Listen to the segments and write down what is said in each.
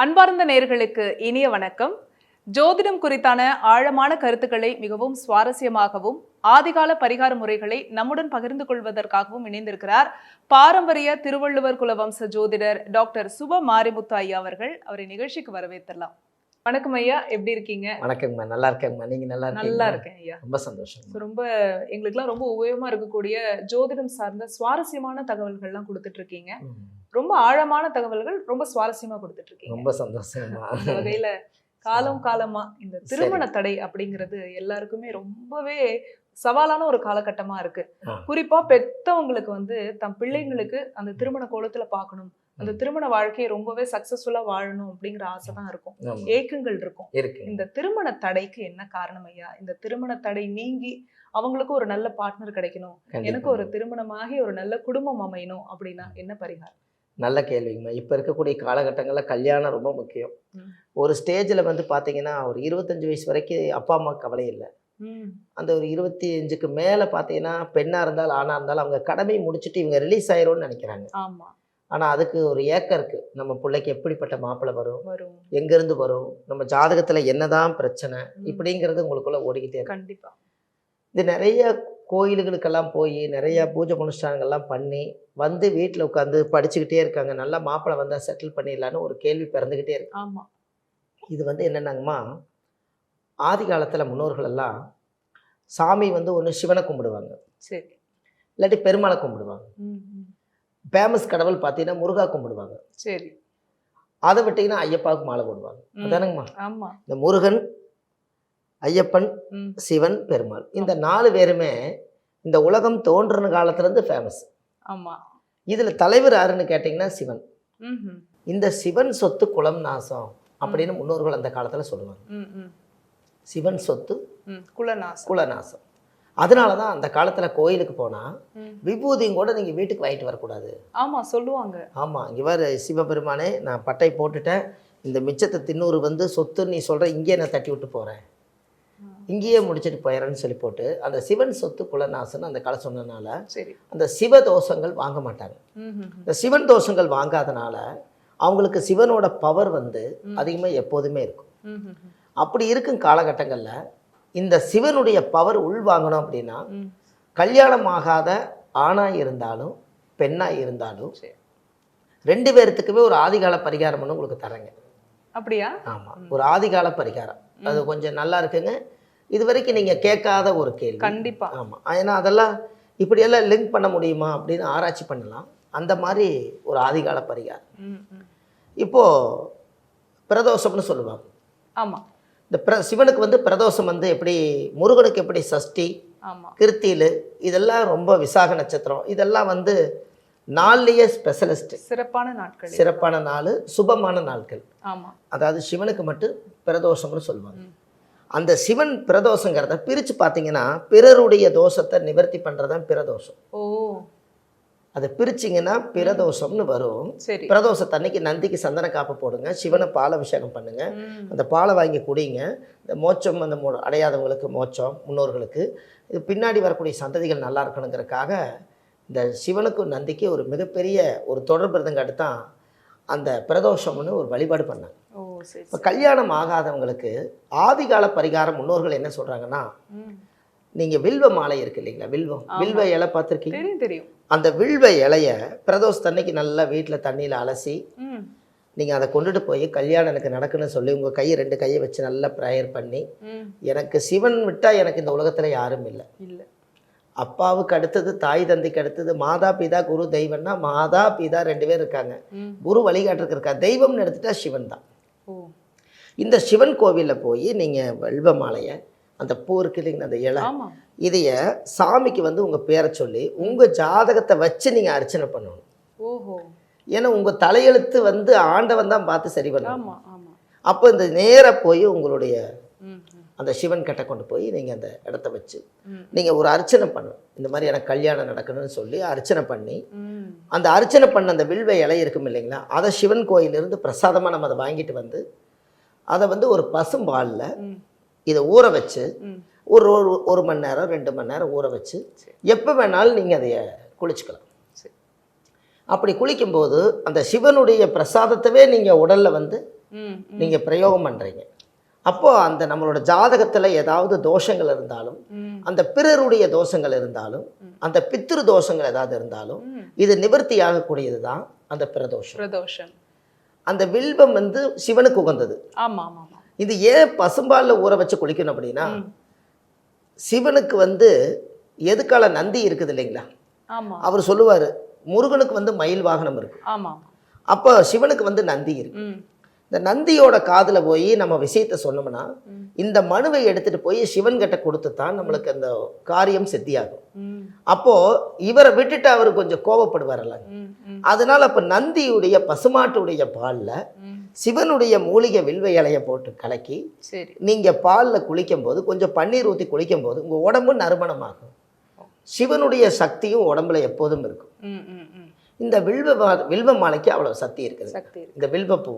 அன்பார்ந்த நேயர்களுக்கு இனிய வணக்கம். ஜோதிடம் குறித்தான ஆழமான கருத்துக்களை மிகவும் சுவாரஸ்யமாகவும் ஆதிகால பரிகார முறைகளை நம்முடன் பகிர்ந்து கொள்வதற்காகவும் இணைந்திருக்கிறார் பாரம்பரிய திருவள்ளுவர் குலவம்ச ஜோதிடர் டாக்டர் சுப மாரிமுத்து ஐயா அவர்கள். அவரை நிகழ்ச்சிக்கு வரவேற்றலாம். வணக்கம் ஐயா, எப்படி இருக்கீங்க? வணக்கங்கம்மா, நல்லா இருக்கேங்கம்மா. நீங்க நல்லா இருக்கீங்க? நல்லா இருக்கேன் ஐயா, ரொம்ப சந்தோஷம். ரொம்ப எங்களுக்குலாம் ரொம்ப உபயோகமா இருக்கக்கூடிய ஜோதிடம் சார்ந்த சுவாரஸ்யமான தகவல்கள்லாம் கொடுத்துட்டு இருக்கீங்க. ரொம்ப ஆழமான தகவல்கள் ரொம்ப சுவாரஸ்யமா கொடுத்துட்டு இருக்கீங்க. ரொம்ப சந்தோஷமா. அந்த வகையில காலமா இந்த திருமண தடை அப்படிங்கிறது எல்லாருக்குமே ரொம்பவே சவாலான ஒரு காலகட்டமா இருக்கு. குறிப்பா பெத்தவங்களுக்கு தம் பிள்ளைங்களுக்கு அந்த திருமண கோலத்துல பார்க்கணும், அந்த திருமண வாழ்க்கையை ரொம்பவே சக்சஸ்ஃபுல்லா வாழணும் அப்படிங்கிற ஆசைதான் இருக்கும், ஏக்கங்கள் இருக்கும். இந்த திருமண தடைக்கு என்ன காரணம் ஐயா? இந்த திருமண தடை நீங்கி அவங்களுக்கு ஒரு நல்ல பார்ட்னர் கிடைக்கணும், எனக்கு ஒரு திருமணமாகி ஒரு நல்ல குடும்பம் அமையணும் அப்படின்னா என்ன பரிகாரம்? நல்ல கேள்விங்கம்மா. இப்போ இருக்கக்கூடிய காலகட்டங்களில் கல்யாணம் ரொம்ப முக்கியம். ஒரு ஸ்டேஜில் பார்த்தீங்கன்னா ஒரு 25 வயசு வரைக்கும் அப்பா அம்மா கவலை இல்லை. அந்த ஒரு 25க்கு மேலே பார்த்தீங்கன்னா பெண்ணாக இருந்தாலும் ஆணாக இருந்தாலும் அவங்க கடமை முடிச்சுட்டு இவங்க ரிலீஸ் ஆயிரும்னு நினைக்கிறாங்க. ஆமாம். ஆனால் அதுக்கு ஒரு ஏக்கம் இருக்குது. நம்ம பிள்ளைக்கு எப்படிப்பட்ட மாப்பிள்ளை வரும், எங்கேருந்து வரும், நம்ம ஜாதகத்தில் என்னதான் பிரச்சனை, இப்படிங்கிறது உங்களுக்குள்ள ஓடிக்கிட்டே இருக்கு. கண்டிப்பாக இது நிறைய கோயில்களுக்கெல்லாம் போய் நிறைய பூஜை அனுஷ்டானங்கள்லாம் பண்ணி வீட்டில் உட்காந்து படிச்சுக்கிட்டே இருக்காங்க. நல்லா மாப்பிள்ளை வந்தால் செட்டில் பண்ணிடலான்னு ஒரு கேள்வி பிறந்துக்கிட்டே இருக்கு. ஆமாம். இது என்னென்னாங்கம்மா, ஆதி காலத்தில் முன்னோர்கள் எல்லாம் சாமி ஒன்று சிவனை கும்பிடுவாங்க, சரி, இல்லாட்டி பெருமாளை கும்பிடுவாங்க. ஃபேமஸ் கடவுள் பார்த்தீங்கன்னா முருகா கும்பிடுவாங்க, சரி. அதை விட்டீங்கன்னா ஐயப்பாவுக்கு மாலை போடுவாங்க. அதானுங்கம்மா. ஆமாம். இந்த முருகன், ஐயப்பன், சிவன், பெருமாள், இந்த 4 பேருமே இந்த உலகம் தோன்றின காலத்துலேருந்து ஃபேமஸ். ஆமாம். இதில் தலைவர் யாருன்னு கேட்டிங்கன்னா சிவன். இந்த சிவன் சொத்து குலம் நாசம் அப்படின்னு முன்னோர்கள் அந்த காலத்தில் சொல்லுவாங்க. சிவன் சொத்து குலநாசம். அதனால தான் அந்த காலத்தில் கோயிலுக்கு போனால் விபூதியும் கூட நீங்கள் வீட்டுக்கு வாங்கிட்டு வரக்கூடாது. ஆமாம், சொல்லுவாங்க. ஆமாம், இங்கே சிவபெருமானே நான் பட்டை போட்டுட்டேன், இந்த மிச்சத்தை தின்னூறு சொத்துன்னு நீ சொல்கிற, இங்கேயே நான் தட்டி விட்டு போகிறேன், இங்கேயே முடிச்சுட்டு போயிடறேன்னு சொல்லி போட்டு அந்த சிவன் சொத்து குலநாசன் அந்த காலம் சொன்னதுனால அந்த சிவ தோஷங்கள் வாங்க மாட்டாங்க. இந்த சிவன் தோஷங்கள் வாங்காதனால அவங்களுக்கு சிவனோட பவர் அதிகமாக எப்போதுமே இருக்கும். அப்படி இருக்கும் காலகட்டங்களில் இந்த சிவனுடைய பவர் உள்வாங்கணும் அப்படின்னா கல்யாணம் ஆகாத ஆணாக இருந்தாலும் பெண்ணாக இருந்தாலும் 2 பேர்த்துக்குமே ஒரு ஆதிகால பரிகாரம் உங்களுக்கு தரேங்க. அப்படியா? ஆமாம், ஒரு ஆதிகால பரிகாரம். அது கொஞ்சம் நல்லா இருக்குங்க. இது வரைக்கும் நீங்கள் கேட்காத ஒரு கேள்வி. கண்டிப்பாக. ஆமாம், ஏன்னா அதெல்லாம் இப்படியெல்லாம் லிங்க் பண்ண முடியுமா அப்படின்னு ஆராய்ச்சி பண்ணலாம். அந்த மாதிரி ஒரு ஆதிகால பரிகாரம். இப்போது பிரதோஷம்னு சொல்லுவாங்க. ஆமாம். இந்த சிவனுக்கு பிரதோஷம் எப்படி, முருகனுக்கு எப்படி சஷ்டி, கிருத்தியில், இதெல்லாம் ரொம்ப விசாக நட்சத்திரம், இதெல்லாம் நாள்லேயே ஸ்பெஷலிஸ்ட், சிறப்பான நாள், சுபமான நாட்கள். ஆமாம். அதாவது சிவனுக்கு மட்டும் பிரதோஷம்னு சொல்லுவாங்க. அந்த சிவன் பிரதோஷங்கிறத பிரித்து பார்த்தீங்கன்னா பிறருடைய தோஷத்தை நிவர்த்தி பண்ணுறதான் பிரதோஷம். ஓ, அதை பிரிச்சிங்கன்னா பிரதோஷம்னு வரும். பிரதோஷத்தன்னைக்கு நந்திக்கு சந்தன காப்பு போடுங்க, சிவனை பால் அபிஷேகம் பண்ணுங்க, அந்த பாலை வாங்கி குடிங்க. இந்த மோட்சம் அந்த அடையாதவங்களுக்கு மோட்சம், முன்னோர்களுக்கு, இது பின்னாடி வரக்கூடிய சந்ததிகள் நல்லா இருக்கணுங்கிறதுக்காக இந்த சிவனுக்கும் நந்திக்கு ஒரு மிகப்பெரிய ஒரு தொடர்பு இருந்தங்காட்டு தான் அந்த பிரதோஷம்னு ஒரு வழிபாடு பண்ணாங்க. இப்போ கல்யாணம் ஆகாதவங்களுக்கு ஆதிகால பரிகாரம் முன்னோர்கள் என்ன சொல்கிறாங்கன்னா, நீங்கள் வில்வ மாலை இருக்கு இல்லைங்களா, வில்வ இலை பார்த்துருக்கீங்க? தெரியும். அந்த வில்வ இலையை பிரதோஷத்தன்னைக்கு நல்லா வீட்டில் தண்ணியில் அலசி நீங்கள் அதை கொண்டுட்டு போய் கல்யாணம் எனக்கு நடக்குன்னு சொல்லி உங்கள் 2 கையை வச்சு நல்லா ப்ரேயர் பண்ணி, எனக்கு சிவன் விட்டால் எனக்கு இந்த உலகத்தில் யாரும் இல்லை, அப்பாவுக்கு அடுத்தது தாய் தந்தைக்கு அடுத்தது மாதா பிதா குரு தெய்வம்னா மாதா பிதா 2 பேர் இருக்காங்க, குரு வழிகாட்டுறதுக்கு இருக்கா, தெய்வம்னு எடுத்துட்டா சிவன் தான். இந்த சிவன் கோவிலில் போய் நீங்கள் வெல்வ மாலையை, அந்த பூ இருக்கு இல்லைங்களா, அந்த இலை, இதைய சாமிக்கு உங்கள் பேரை சொல்லி உங்கள் ஜாதகத்தை வச்சு நீங்கள் அர்ச்சனை பண்ணணும். ஓஹோ. ஏன்னா உங்கள் தலையெழுத்து ஆண்டவன் தான் பார்த்து சரி பண்ணணும். அப்போ இந்த நேராக போய் உங்களுடைய அந்த சிவன் கிட்ட கொண்டு போய் நீங்கள் அந்த இடத்த வச்சு நீங்கள் ஒரு அர்ச்சனை பண்ணணும். இந்த மாதிரி எனக்கு கல்யாணம் நடக்கணும்னு சொல்லி அர்ச்சனை பண்ணி, அந்த அர்ச்சனை பண்ண அந்த வில்வ இலை இருக்கும் இல்லைங்களா, அதை சிவன் கோயிலிருந்து பிரசாதமாக நம்ம அதை வாங்கிட்டு அதை ஒரு பசும்பாலில் இதை ஊற வச்சு ஒரு மணி நேரம் 2 மணி நேரம் ஊற வச்சு எப்போ வேணாலும் நீங்கள் அதை குளிச்சுக்கலாம். அப்படி குளிக்கும்போது அந்த சிவனுடைய பிரசாதத்தவே நீங்கள் உடலில் நீங்கள் பிரயோகம் பண்ணுறீங்க. அப்போது அந்த நம்மளோட ஜாதகத்தில் ஏதாவது தோஷங்கள் இருந்தாலும், அந்த பிறருடைய தோஷங்கள் இருந்தாலும், அந்த பித்ரு தோஷங்கள் ஏதாவது இருந்தாலும், இது நிவர்த்தி ஆகக்கூடியது தான் அந்த பிரதோஷம். அந்த வில்வம் வந்து சிவனுக்கு உகந்தது. இது ஏன் பசும்பாலில் ஊற வச்சு குளிக்கணும் அப்படின்னா, சிவனுக்கு வந்து எதுக்கால நந்தி இருக்குது இல்லைங்களா, அவர் சொல்லுவார் முருகனுக்கு வந்து மயில் வாகனம் இருக்கு, அப்போ சிவனுக்கு வந்து நந்தி இருக்கு. இந்த நந்தியோட காதில் போய் நம்ம விஷயத்த சொன்னோம்னா, இந்த மனுவை எடுத்துட்டு போய் சிவன் கிட்ட கொடுத்து தான் நம்மளுக்கு அந்த காரியம் சித்தியாகும். அப்போ இவரை விட்டுட்டு அவர் கொஞ்சம் கோபப்படுவார்ல, அதனால அப்ப நந்தியுடைய பசுமாட்டுடைய பால்ல சிவனுடைய மூலிகை வில்வ இலையை போட்டு கலக்கி நீங்க பால்ல குளிக்கும் போது, கொஞ்சம் பன்னீர் ஊற்றி குளிக்கும் போது உங்க உடம்பு நறுமணமாகும். சிவனுடைய சக்தியும் உடம்புல எப்போதும் இருக்கும். இந்த வில்வ மாலைக்கு அவ்வளவு சக்தி இருக்குது. இந்த வில்வப்பூ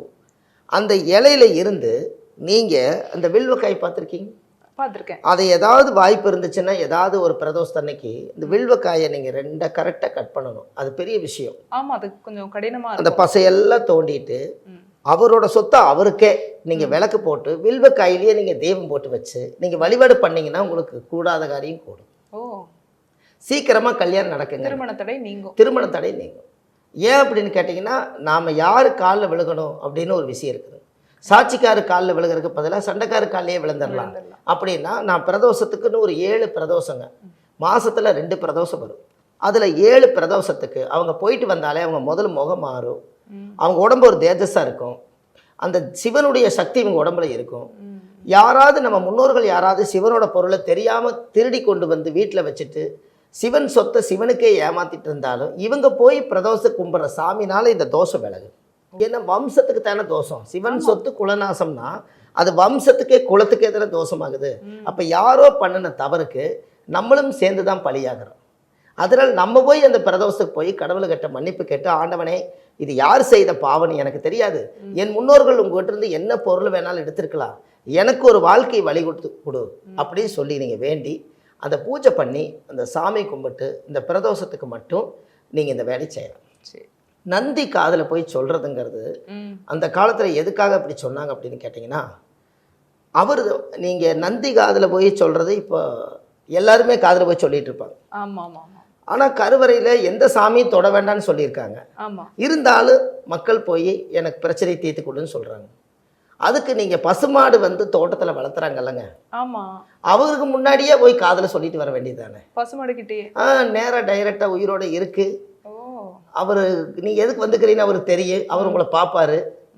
அந்த இலையில இருந்து நீங்க அந்த வில்வக்காய் பார்த்துருக்கீங்க? பார்த்துருக்கேன். அதை ஏதாவது வாய்ப்பு இருந்துச்சுன்னா, ஏதாவது ஒரு பிரதோஷத்தன்னைக்கு இந்த வில்வக்காயை நீங்க ரெண்டை கரெக்டாக கட் பண்ணணும். அது பெரிய விஷயம். ஆமா, அது கொஞ்சம் கடினமா. அந்த பசையெல்லாம் தோண்டிட்டு அவரோட சொத்தை அவருக்கே நீங்க விளக்கு போட்டு வில்வக்காயிலேயே நீங்க தெய்வம் போட்டு வச்சு நீங்க வழிபாடு பண்ணீங்கன்னா உங்களுக்கு கூடாத காரியம் கூடும். சீக்கிரமா கல்யாணம் நடக்குங்க. திருமண தடை நீங்கும். ஏன் அப்படின்னு கேட்டிங்கன்னா, நாம் யார் காலில் விழுகணும் அப்படின்னு ஒரு விஷயம் இருக்குது. சாட்சிக்காரு காலில் விழுகிறதுக்கு பதிலாக சண்டைக்காரு காலையே விழுந்துடலாம். அப்படின்னா நான் பிரதோஷத்துக்குன்னு ஒரு 7 பிரதோஷங்க, மாதத்தில் 2 பிரதோஷம் வரும். அதில் 7 பிரதோஷத்துக்கு அவங்க போயிட்டு வந்தாலே அவங்க முதல் முகம் மாறும், அவங்க உடம்பு ஒரு தேஜஸாக இருக்கும், அந்த சிவனுடைய சக்தி இவங்க உடம்புல இருக்கும். யாராவது நம்ம முன்னோர்கள் யாராவது சிவனோட பொருளை தெரியாமல் திருடி கொண்டு வந்து வீட்டில் வச்சுட்டு சிவன் சொத்தை சிவனுக்கே ஏமாத்திட்டு இருந்தாலும் இவங்க போய் பிரதோஷ கும்பிட்ற சாமினால இந்த தோஷம் விலகு. ஏன்னா வம்சத்துக்கு தானே தோஷம். சிவன் சொத்து குலநாசம்னா அது வம்சத்துக்கே குலத்துக்கே தானே தோஷமாகுது. அப்போ யாரோ பண்ணின தவறுக்கு நம்மளும் சேர்ந்து தான் பலியாகிறோம். அதனால் நம்ம போய் அந்த பிரதோஷத்துக்கு போய் கடவுள்கிட்ட மன்னிப்பு கேட்டு, ஆண்டவனே இது யார் செய்த பாவனை எனக்கு தெரியாது, என் முன்னோர்கள் உங்ககிட்ட இருந்து என்ன பொருள் வேணாலும் எடுத்திருக்கலாம், எனக்கு ஒரு வாழ்க்கை வழி கொடுத்து கொடு அப்படின்னு சொல்லி நீங்கள் வேண்டி அந்த பூஜை பண்ணி அந்த சாமி கும்பிட்டு இந்த பிரதோஷத்துக்கு மட்டும் நீங்கள் இந்த வேலை செய்யலாம். நந்தி காதில் போய் சொல்கிறதுங்கிறது அந்த காலத்தில் எதுக்காக அப்படி சொன்னாங்க அப்படின்னு கேட்டிங்கன்னா, அவர் நீங்கள் நந்தி காதில் போய் சொல்கிறது இப்போ எல்லாருமே காதில் போய் சொல்லிட்டு இருப்பாங்க. ஆனால் கருவறையில் எந்த சாமியும் தொட வேண்டாம்னு சொல்லியிருக்காங்க. இருந்தாலும் மக்கள் போய் எனக்கு பிரச்சனை தீர்த்து கொடுன்னு சொல்கிறாங்க. அதுக்கு நீங்கள் பசுமாடு வந்து தோட்டத்தில் வளர்த்துறாங்கல்லங்க, அவருக்கு முன்னாடியே போய் காதில் சொல்லிட்டு வர வேண்டியது தானே. பசுமாடு கிட்டே நேராக டைரெக்டாக உயிரோடு இருக்குது. அவர் நீங்கள் எதுக்கு வந்துக்கிறீன்னு அவருக்கு தெரியும், அவர் உங்களை பார்ப்பாரு.